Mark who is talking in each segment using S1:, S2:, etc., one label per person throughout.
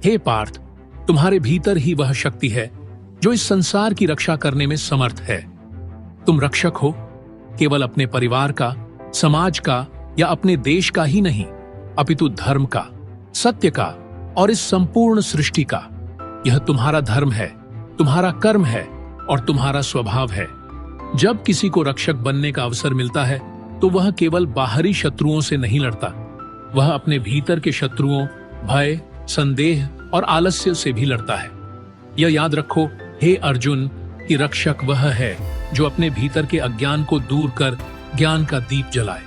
S1: हे पार्थ, तुम्हारे भीतर ही वह शक्ति है जो इस संसार की रक्षा करने में समर्थ है। तुम रक्षक हो, केवल अपने परिवार का, समाज का या अपने देश का ही नहीं, अपितु धर्म का, सत्य का और इस संपूर्ण सृष्टि का। यह तुम्हारा धर्म है, तुम्हारा कर्म है और तुम्हारा स्वभाव है। जब किसी को रक्षक बनने का अवसर मिलता है तो वह केवल बाहरी शत्रुओं से नहीं लड़ता, वह अपने भीतर के शत्रुओं, भय, संदेह और आलस्य से भी लड़ता है। यह याद रखो हे अर्जुन कि रक्षक वह है जो अपने भीतर के अज्ञान को दूर कर ज्ञान का दीप जलाए।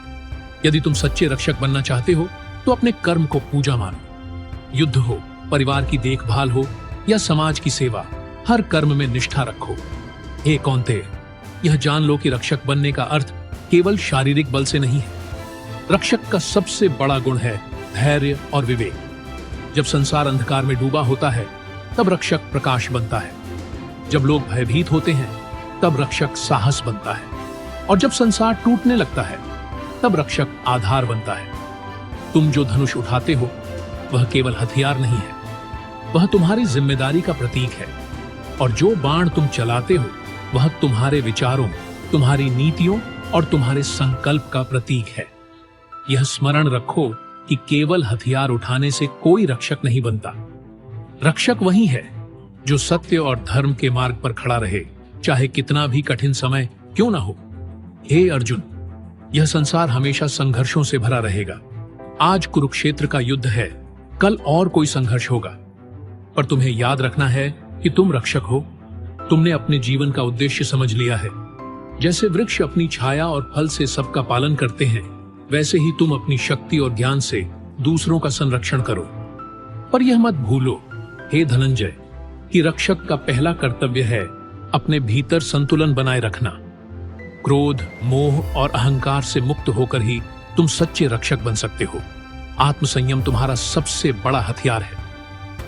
S1: यदि तुम सच्चे रक्षक बनना चाहते हो तो अपने कर्म को पूजा मानो। युद्ध हो, परिवार की देखभाल हो या समाज की सेवा, हर कर्म में निष्ठा रखो। हे कौन्तेय, यह जान लो कि रक्षक बनने का अर्थ केवल शारीरिक बल से नहीं है। रक्षक का सबसे बड़ा गुण है धैर्य और विवेक। जब संसार अंधकार में डूबा होता है तब रक्षक प्रकाश बनता है। जब लोग भयभीत होते हैं तब रक्षक साहस बनता है। और जब संसार टूटने लगता है तब रक्षक आधार बनता है। तुम जो धनुष उठाते हो वह केवल हथियार नहीं है, वह तुम्हारी जिम्मेदारी का प्रतीक है। और जो बाण तुम चलाते हो वह तुम्हारे विचारों, तुम्हारी नीतियों और तुम्हारे संकल्प का प्रतीक है। यह स्मरण रखो कि केवल हथियार उठाने से कोई रक्षक नहीं बनता। रक्षक वही है जो सत्य और धर्म के मार्ग पर खड़ा रहे, चाहे कितना भी कठिन समय क्यों ना हो। हे अर्जुन, यह संसार हमेशा संघर्षों से भरा रहेगा। आज कुरुक्षेत्र का युद्ध है, कल और कोई संघर्ष होगा, पर तुम्हें याद रखना है कि तुम रक्षक हो। तुमने अपने जीवन का उद्देश्य समझ लिया है। जैसे वृक्ष अपनी छाया और फल से सबका पालन करते हैं, वैसे ही तुम अपनी शक्ति और ज्ञान से दूसरों का संरक्षण करो। पर यह मत भूलो हे धनंजय कि रक्षक का पहला कर्तव्य है अपने भीतर संतुलन बनाए रखना। क्रोध, मोह और अहंकार से मुक्त होकर ही तुम सच्चे रक्षक बन सकते हो। आत्मसंयम तुम्हारा सबसे बड़ा हथियार है।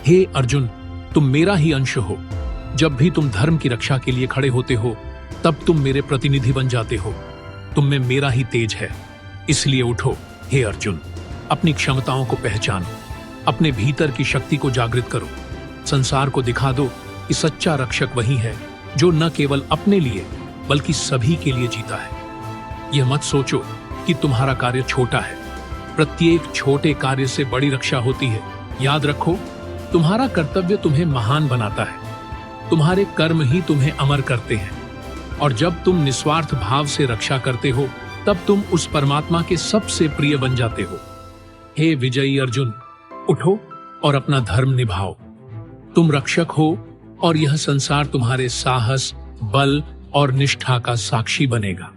S1: हे अर्जुन, तुम मेरा ही अंश हो। जब भी तुम धर्म की रक्षा के लिए खड़े होते हो तब तुम मेरे प्रतिनिधि बन जाते हो। तुम में मेरा ही तेज है। इसलिए उठो हे अर्जुन, अपनी क्षमताओं को पहचानो, अपने भीतर की शक्ति को जागृत करो। संसार को दिखा दो कि सच्चा रक्षक वही है जो न केवल अपने लिए बल्कि सभी के लिए जीता है। यह मत सोचो कि तुम्हारा कार्य छोटा है। प्रत्येक छोटे कार्य से बड़ी रक्षा होती है। याद रखो, तुम्हारा कर्तव्य तुम्हें महान बनाता है। तुम्हारे कर्म ही तुम्हें अमर करते हैं। और जब तुम निस्वार्थ भाव से रक्षा करते हो तब तुम उस परमात्मा के सबसे प्रिय बन जाते हो। हे विजयी अर्जुन, उठो और अपना धर्म निभाओ। तुम रक्षक हो और यह संसार तुम्हारे साहस, बल और निष्ठा का साक्षी बनेगा।